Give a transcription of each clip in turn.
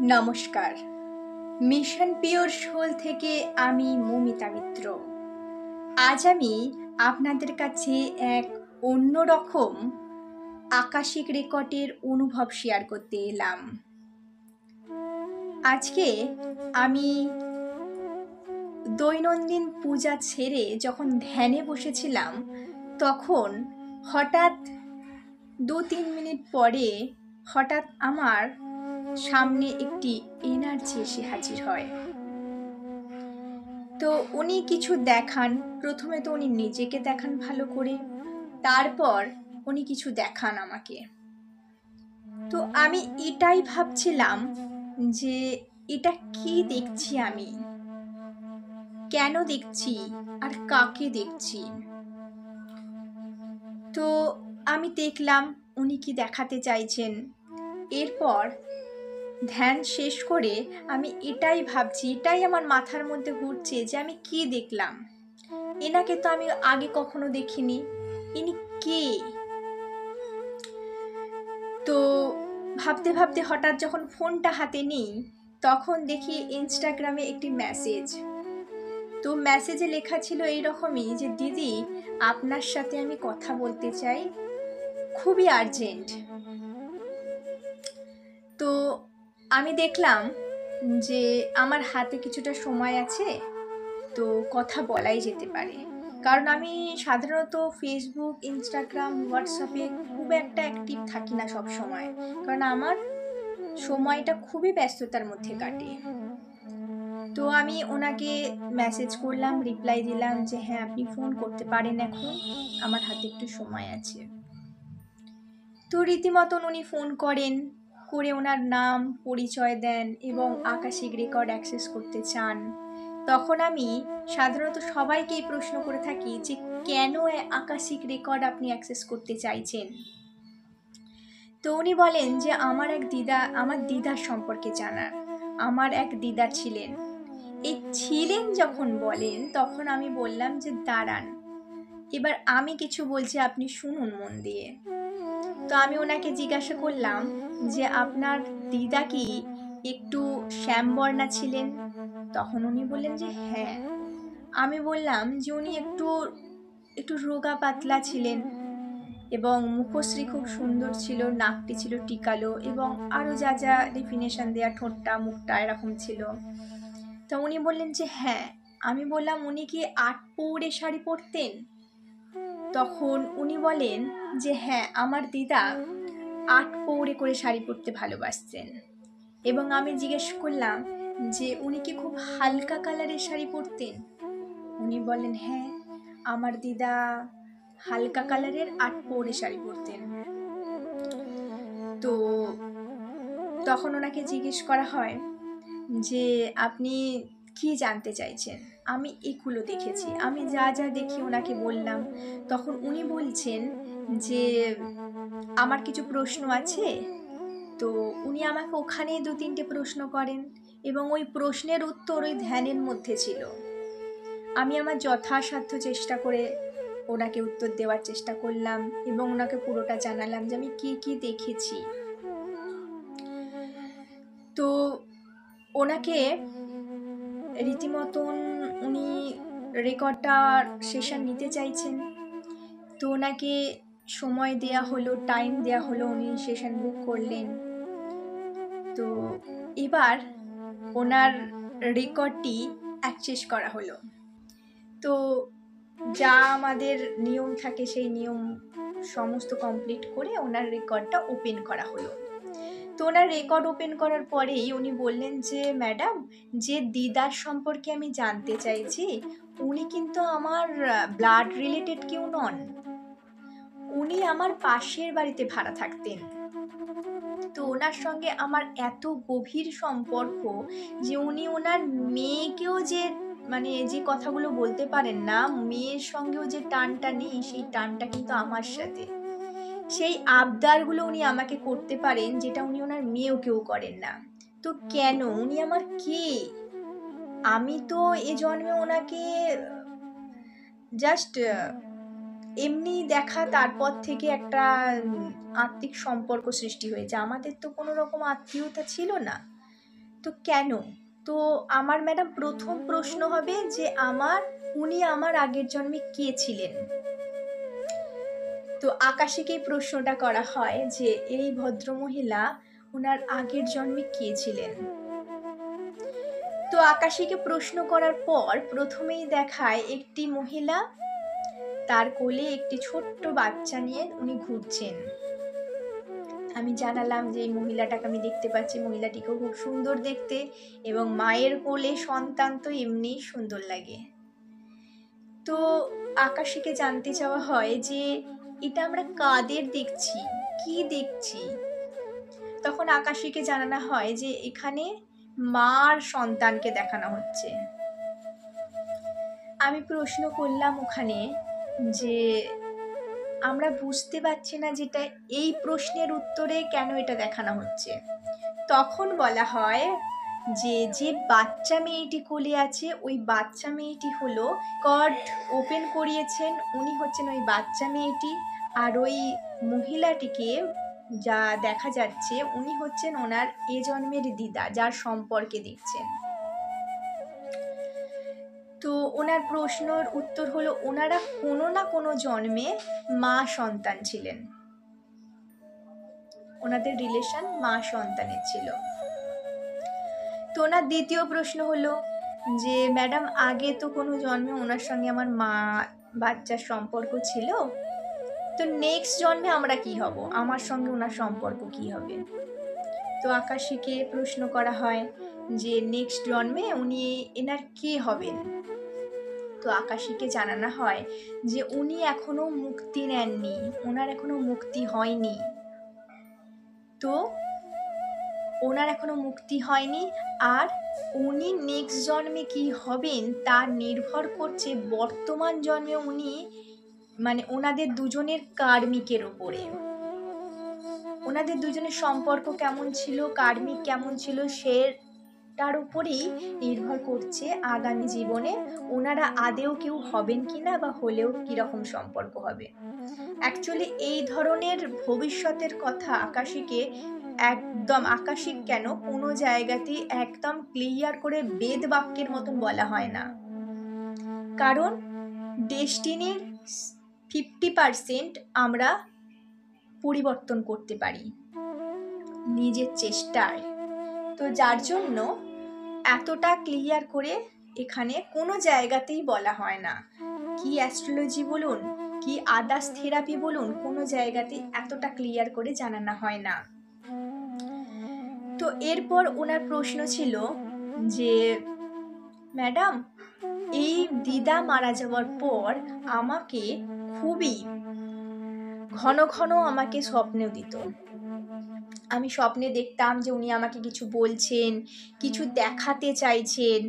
নমস্কার। Mission pure soul থেকে আমি মৌমিতা মিত্র। আজ আমি আপনাদের কাছে এক অন্যরকম আকাশিক রেকর্ডের অনুভব শেয়ার করতে এলাম। আজকে আমি দৈনন্দিন পূজা ছেড়ে যখন ধ্যানে বসেছিলাম, তখন হঠাৎ 2-3 মিনিট পরে হঠাৎ আমার সামনে একটি এনার্জি এসে হাজির হয়। তো উনি কিছু দেখান, প্রথমে তো উনি নিজেকে দেখান ভালো করে, তারপর উনি কিছু দেখান আমাকে। তো আমি এটাই ভাবছিলাম যে এটা কি দেখছি, আমি কেন দেখছি আর কাকে দেখছি। তো আমি দেখলাম উনি কি দেখাতে চাইছেন। এরপর ধ্যান শেষ করে আমি এটাই ভাবছি, এটাই আমার মাথার মধ্যে ঘুরছে যে আমি কি দেখলাম। এনাকে তো আমি আগে কখনো দেখিনি, ইনি কে? তো ভাবতে ভাবতে হঠাৎ যখন ফোনটা হাতে নিই, তখন দেখি ইনস্টাগ্রামে একটি মেসেজ। তো মেসেজে লেখা ছিল এইরকমই যে, দিদি আপনার সাথে আমি কথা বলতে চাই, খুবই আর্জেন্ট। তো আমি দেখলাম যে আমার হাতে কিছুটা সময় আছে, তো কথা বলাই যেতে পারে। কারণ আমি সাধারণত ফেসবুক, ইনস্টাগ্রাম, হোয়াটসঅ্যাপে খুব একটা অ্যাক্টিভ থাকি না সব সময়, কারণ আমার সময়টা খুবই ব্যস্ততার মধ্যে কাটে। তো আমি ওনাকে মেসেজ করলাম, রিপ্লাই দিলাম যে হ্যাঁ আপনি ফোন করতে পারেন, এখন আমার হাতে একটু সময় আছে। তো রীতিমতন উনি ফোন করেন, করে ওনার নাম পরিচয় দেন এবং আকাশিক রেকর্ড অ্যাক্সেস করতে চান। তখন আমি সাধারণত সবাইকেই প্রশ্ন করে থাকি যে কেন আকাশিক রেকর্ড আপনি অ্যাক্সেস করতে চাইছেন। তো উনি বলেন যে আমার দিদার সম্পর্কে জানার। আমার এক দিদা ছিলেন। এই ছিলেন যখন বলেন, তখন আমি বললাম যে দাঁড়ান, এবার আমি কিছু বলছি, আপনি শুনুন মন দিয়ে। তো আমি ওনাকে জিজ্ঞাসা করলাম যে আপনার দিদা কি একটু শ্যামবর্ণা ছিলেন? তখন উনি বললেন যে হ্যাঁ। আমি বললাম যে উনি একটু একটু রোগা পাতলা ছিলেন এবং মুখশ্রী খুব সুন্দর ছিল, নাকটি ছিল টিকালো এবং আরও যা যা ডেফিনেশন দেয়া, ঠোঁটটা মুখটা এরকম ছিল। তো উনি বললেন যে হ্যাঁ। আমি বললাম উনি কি 8 পৌরে শাড়ি পরতেন? তখন উনি বলেন যে হ্যাঁ, আমার দিদা 8 পৌরে করে শাড়ি পরতে ভালোবাসতেন। এবং আমি জিজ্ঞেস করলাম যে উনি কি খুব হালকা কালারের শাড়ি পরতেন? উনি বলেন হ্যাঁ, আমার দিদা হালকা কালারের 8 পৌরে শাড়ি পরতেন। তো তখন ওনাকে জিজ্ঞেস করা হয় যে আপনি কি জানতে চাইছেন? আমি এগুলো দেখেছি, আমি যা যা দেখি ওনাকে বললাম। তখন উনি বলছেন যে আমার কিছু প্রশ্ন আছে। তো উনি আমাকে ওখানেই 2-3টে প্রশ্ন করেন এবং ওই প্রশ্নের উত্তর ওই ধ্যানের মধ্যে ছিল। আমি আমার যথাসাধ্য চেষ্টা করে ওনাকে উত্তর দেওয়ার চেষ্টা করলাম এবং ওনাকে পুরোটা জানালাম যে আমি কি কি দেখেছি। তো ওনাকে রীতিমতন উনি রেকর্ডটার সেশন নিতে চাইছেন। তো ওনাকে সময় দেয়া হলো, টাইম দেয়া হলো, উনি সেশন বুক করলেন। তো এবার ওনার রেকর্ডটি অ্যাক্সেস করা হলো। তো যা আমাদের নিয়ম থাকে সেই নিয়ম সমস্ত কমপ্লিট করে ওনার রেকর্ডটা ওপেন করা হলো। তো ওনার রেকর্ড ওপেন করার পরেই উনি বললেন যে ম্যাডাম, যে দিদার সম্পর্কে আমি জানতে চাইছি উনি কিন্তু আমার ব্লাড রিলেটেড কেউ নন, উনি আমার পাশের বাড়িতে ভাড়া থাকতেন। তো ওনার সঙ্গে আমার এত গভীর সম্পর্ক যে উনি ওনার মেয়েকেও যে যে কথাগুলো বলতে পারেন না, মেয়ের সঙ্গেও যে টানটা নেই, সেই টানটা কিন্তু আমার সাথে। সেই আবদারগুলো উনি আমাকে করতে পারেন যেটা উনি ওনার মেয়েও কেউ করেন না। তো কেন? উনি আমার কে? আমি তো এ জন্মে ওনাকে জাস্ট এমনি দেখা, তারপর থেকে একটা আত্মিক সম্পর্ক সৃষ্টি হয়েছে। আমাদের তো কোনো রকম আত্মীয়তা ছিল না। তো কেন? তো আমার ম্যাডাম প্রথম প্রশ্ন হবে যে উনি আমার আগের জন্মে কে ছিলেন? তো আকাশীকে এই প্রশ্নটা করা হয় যে এই ভদ্রমহিলা ওনার আগের জন্মে কে ছিলেন। তো আকাশীকে প্রশ্ন করার পর প্রথমেই দেখায় একটি মহিলা, তার কোলে একটি ছোট্ট বাচ্চা নিয়ে উনি ঘুরছেন। আমি জানালাম যে এই মহিলাটাকে আমি দেখতে পাচ্ছি, মহিলাটিকেও খুব সুন্দর দেখতে, এবং মায়ের কোলে সন্তান তো এমনি সুন্দর লাগে। তো আকাশীকে জানতে চাওয়া হয় যে এটা আমরা কাদের দেখছি, কি দেখছি? তখন আকাশীকে জানানো হয় যে এখানে মার সন্তানকে দেখানো হচ্ছে। আমি প্রশ্ন করলাম ওখানে যে আমরা বুঝতে পারছি না যেটা, এই প্রশ্নের উত্তরে কেন এটা দেখানো হচ্ছে। তখন বলা হয় যে বাচ্চা মেয়েটি কোলে আছে ওই বাচ্চা মেয়েটি হলো কর্ড ওপেন করিয়েছেন, উনি হচ্ছেন ওই বাচ্চা মেয়েটি, আর ওই মহিলাটিকে যা দেখা যাচ্ছে উনি হচ্ছেন ওনার এ জন্মের দিদা, যার সম্পর্কে দেখছেন। তো ওনার প্রশ্নের উত্তর হলো ওনারা কোনো না কোনো জন্মে মা সন্তান ছিলেন, ওনাদের রিলেশন মা সন্তানের ছিল। তো ওনার দ্বিতীয় প্রশ্ন হলো যে ম্যাডাম আগে তো কোনো জন্মে ওনার সঙ্গে আমার মা বাচ্চার সম্পর্ক ছিল, তো নেক্সট জন্মে আমরা কি হব, আমার সঙ্গে ওনার সম্পর্ক কি হবে? তো আকাশীকে প্রশ্ন করা হয় যে নেক্সট জন্মে উনি এনার কে হবেন? তো আকাশীকে জানানো হয় যে উনি এখনো মুক্তি নেননি, ওনার এখনো মুক্তি হয়নি। তো ওনার এখনো মুক্তি হয়নি, আর উনি নেক্সট জন্মে কি হবেন তা নির্ভর করছে বর্তমান জন্মে উনি মানে ওনাদের দুজনের কার্মিকের ওপরে। ওনাদের দুজনের সম্পর্ক কেমন ছিল, কার্মিক কেমন ছিল, সেটার উপরেই নির্ভর করছে আগামী জীবনে ওনারা আদেও কেউ হবেন কিনা, বা হলেও কিরকম সম্পর্ক হবে। অ্যাকচুয়ালি এই ধরনের ভবিষ্যতের কথা আকাশীকে একদম, আকাশিক কেন, কোনো জায়গাতেই একদম ক্লিয়ার করে বেদ বাক্যের মতন বলা হয় না। কারণ ডেস্টিনির 50% আমরা পরিবর্তন করতে পারি নিজের চেষ্টায়। তো যার জন্য এতটা ক্লিয়ার করে এখানে কোনো জায়গাতেই বলা হয় না। কি অ্যাস্ট্রোলজি বলুন, কি আদার্স থেরাপি বলুন, কোনো জায়গাতেই এতটা ক্লিয়ার করে জানানো হয় না। তো এরপর ওনার প্রশ্ন ছিল যে ম্যাডাম এই দিদা মারা যাওয়ার পর আমাকে খুবই ঘন ঘন আমাকে স্বপ্নেও দিত। আমি স্বপ্নে দেখতাম যে উনি আমাকে কিছু বলছেন, কিছু দেখাতে চাইছেন,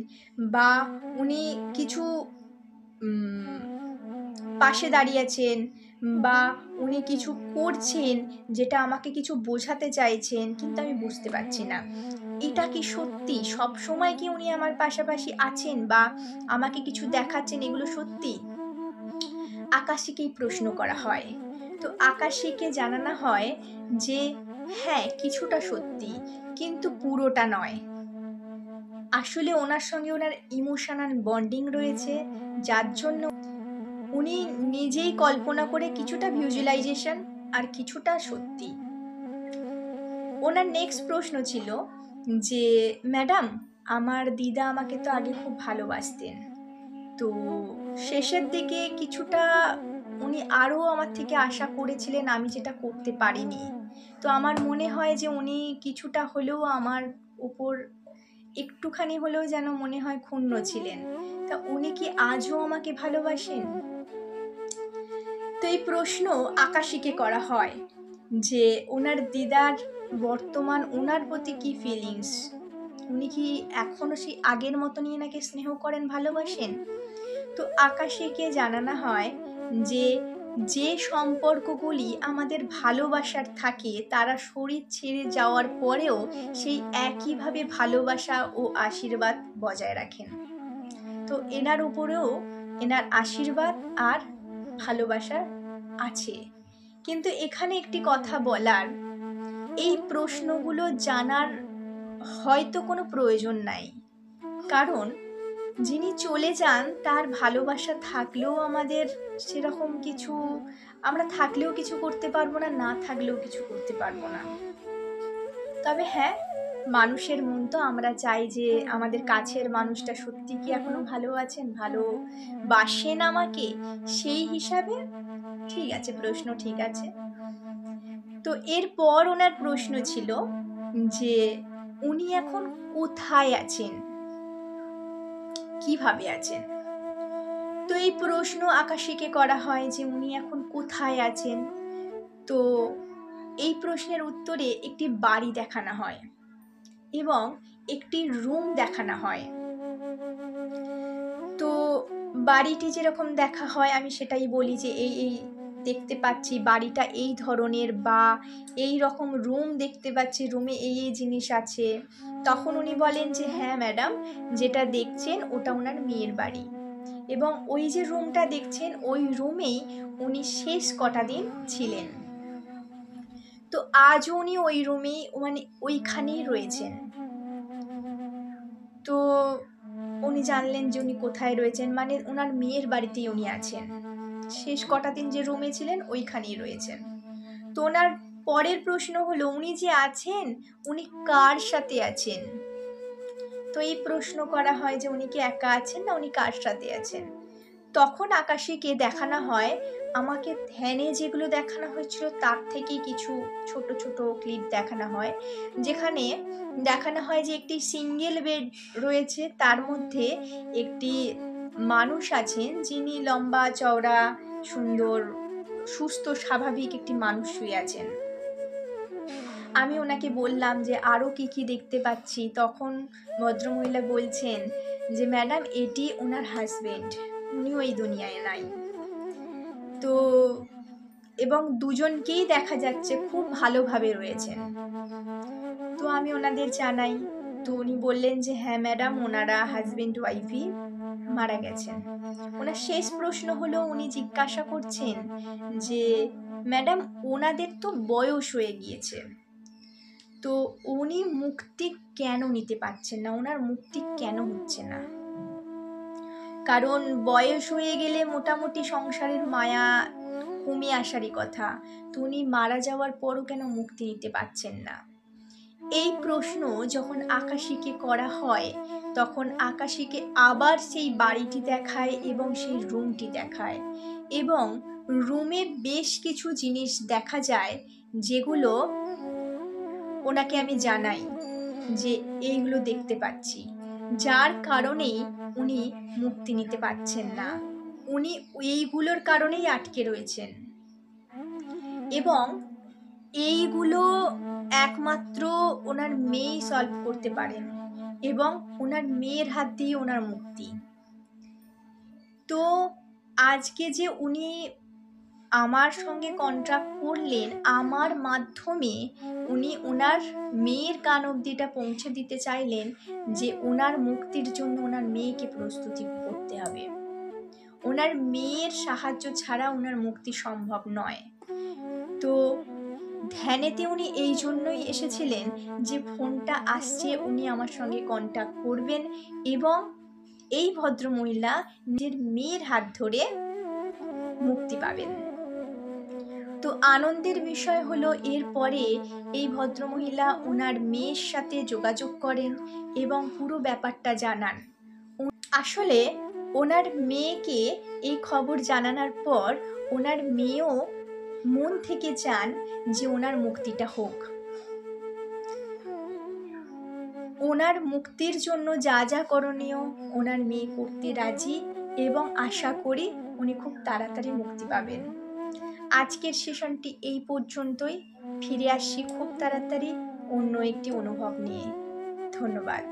বা উনি কিছু পাশে দাঁড়িয়েছেন, বা উনি কিছু করছেন যেটা আমাকে কিছু বোঝাতে চাইছেন, কিন্তু আমি বুঝতে পারছি না এটা কি সত্যি, সব সময় কি উনি আমার পাশাপাশি আছেন বা আমাকে কিছু দেখাচ্ছেন, এগুলো সত্যি? আকাশীকেই প্রশ্ন করা হয়। তো আকাশীকে জানানো হয় যে হ্যাঁ কিছুটা সত্যি, কিন্তু পুরোটা নয়। আসলে ওনার সঙ্গে ওনার ইমোশনাল বন্ডিং রয়েছে, যার জন্য উনি নিজেই কল্পনা করে কিছুটা ভিজুয়ালাইজেশন আর কিছুটা সত্যি। ওনার নেক্সট প্রশ্ন ছিল যে ম্যাডাম আমার দিদা আমাকে তো আগে খুব ভালোবাসতেন, তো শেষের দিকে কিছুটা উনি আরও আমার থেকে আশা করেছিলেন, আমি যেটা করতে পারিনি। তো আমার মনে হয় যে উনি কিছুটা হলেও আমার উপর একটুখানি হলেও যেন মনে হয় ক্ষুণ্ণ ছিলেন। তা উনি কি আজও আমাকে ভালোবাসেন? তো এই প্রশ্ন আকাশীকে করা হয় যে ওনার দিদার বর্তমান ওনার প্রতি কি ফিলিংস, উনি কি এখনো সেই আগের মতনই এনাকে স্নেহ করেন, ভালোবাসেন? তো আকাশীকে জানানো হয় যে যে সম্পর্কগুলি আমাদের ভালোবাসার থাকে তারা শরীর ছেড়ে যাওয়ার পরেও সেই একইভাবে ভালোবাসা ও আশীর্বাদ বজায় রাখেন। তো এনার উপরেও এনার আশীর্বাদ আর ভালোবাসা আছে। কিন্তু এখানে একটি কথা বলার, এই প্রশ্নগুলো জানার হয়তো কোনো প্রয়োজন নাই, কারণ যিনি চলে যান তার ভালোবাসা থাকলেও আমাদের সেরকম কিছু, আমরা থাকলেও কিছু করতে পারবো না, না থাকলেও কিছু করতে পারবো না। তবে হ্যাঁ, মানুষের মন তো, আমরা চাই যে আমাদের কাছের মানুষটা সত্যি কি এখনো ভালো আছেন, ভালোবাসেন আমাকে, সেই হিসাবে ঠিক আছে, প্রশ্ন ঠিক আছে। তো এরপর ওনার প্রশ্ন ছিল যে উনি এখন কোথায় আছেন, কিভাবে আছেন। তো এই প্রশ্ন আকাশীকে করা হয় যে উনি এখন কোথায় আছেন। তো এই প্রশ্নের উত্তরে একটি বাড়ি দেখানো হয় এবং একটি রুম দেখানো হয়। তো বাড়িটি যেরকম দেখা হয় আমি সেটাই বলি যে এই এই দেখতে পাচ্ছি বাড়িটা এই ধরনের, বা এই রকম রুম দেখতে পাচ্ছি, রুমে এই এই জিনিস আছে। তখন উনি বলেন যে হ্যাঁ ম্যাডাম, যেটা দেখছেন ওটা ওনার মেয়ের বাড়ি, এবং ওই যে রুমটা দেখছেন ওই রুমেই উনি শেষ কটা দিন ছিলেন। তো আজও উনি ওই রুমেই, মানে ওইখানেই রয়েছেন। তো উনি জানলেন যে উনি কোথায় রয়েছেন, মানে ওনার মেয়ের বাড়িতেই উনি আছেন, শেষ কটা দিন যে রুমে ছিলেন ওইখানেই রয়েছেন। তো ওনার পরের প্রশ্ন হলো উনি যে আছেন উনি কার সাথে আছেন। তো এই প্রশ্ন করা হয় যে উনি কি একা আছেন না উনি কার সাথে আছেন। তখন আকাশীকে দেখানো হয়, আমাকে ধ্যানে যেগুলো দেখানো হয়েছিল তার থেকে কিছু ছোট ছোট ক্লিপ দেখানো হয়, যেখানে দেখানো হয় যে একটি সিঙ্গেল বেড রয়েছে, তার মধ্যে একটি মানুষ আছেন যিনি লম্বা চওড়া সুন্দর সুস্থ স্বাভাবিক একটি মানুষ শুয়ে আছেন। আমি ওনাকে বললাম যে আরও কি কি দেখতে পাচ্ছি। তখন ভদ্রমহিলা বলছেন যে ম্যাডাম এটি ওনার হাজবেন্ড, উনিও এই দুনিয়ায় নাই। তো এবং দুজনকেই দেখা যাচ্ছে খুব ভালোভাবে রয়েছেন। তো আমি ওনাদের জানাই, তো উনি বললেন যে হ্যাঁ ম্যাডাম, ওনারা হাজবেন্ড ওয়াইফই মারা গেছেন। ওনার শেষ প্রশ্ন হলো উনি জিজ্ঞাসা করছেন যে ম্যাডাম ওনাদের তো বয়স হয়ে গিয়েছে, তো উনি মুক্তি কেন নিতে পারছেন না, ওনার মুক্তি কেন হচ্ছে না। কারণ বয়স হয়ে গেলে মোটামুটি সংসারের মায়া কমে আসারই কথা, তো উনি মারা যাওয়ার পরও কেন মুক্তি নিতে পারছেন না। এই প্রশ্ন যখন আকাশীকে করা হয় তখন আকাশীকে আবার সেই বাড়িটি দেখায় এবং সেই রুমটি দেখায়, এবং রুমে বেশ কিছু জিনিস দেখা যায় যেগুলো ওনাকে আমি জানাই যে এইগুলো দেখতে পাচ্ছি, যার কারণেই উনি মুক্তি নিতে পারছেন না, উনি এইগুলোর কারণেই আটকে রয়েছেন, এবং এইগুলো একমাত্র ওনার মেয়েই সলভ করতে পারেন, এবং ওনার মেয়ের হাত দিয়ে ওনার মুক্তি। তো আজকে যে উনি আমার সঙ্গে কন্ট্রাক্ট করলেন, আমার মাধ্যমে উনি ওনার মেয়ের কান অবধিটা পৌঁছে দিতে চাইলেন যে ওনার মুক্তির জন্য ওনার মেয়েকে প্রস্তুতি করতে হবে, ওনার মেয়ের সাহায্য ছাড়া ওনার মুক্তি সম্ভব নয়। তো ধ্যানেতে উনি এই জন্যই এসেছিলেন যে ফোনটা আসছে, উনি আমার সঙ্গে কন্ট্যাক্ট করবেন এবং এই ভদ্রমহিলা নিজের মেয়ের হাত ধরে মুক্তি পাবেন। তো আনন্দের বিষয় হলো এরপরে এই ভদ্রমহিলা ওনার মেয়ের সাথে যোগাযোগ করেন এবং পুরো ব্যাপারটা জানান। আসলে ওনার মেয়েকে এই খবর জানানোর পর ওনার মেয়েও মন থেকে চান যে ওনার মুক্তিটা হোক। ওনার মুক্তির জন্য যা যা করণীয় ওনার মেয়ে করতে রাজি, এবং আশা করি উনি খুব তাড়াতাড়ি মুক্তি পাবেন। আজকের সেশনটি এই পর্যন্তই, ফিরে আসছি খুব তাড়াতাড়ি অন্য একটি অনুভব নিয়ে। ধন্যবাদ।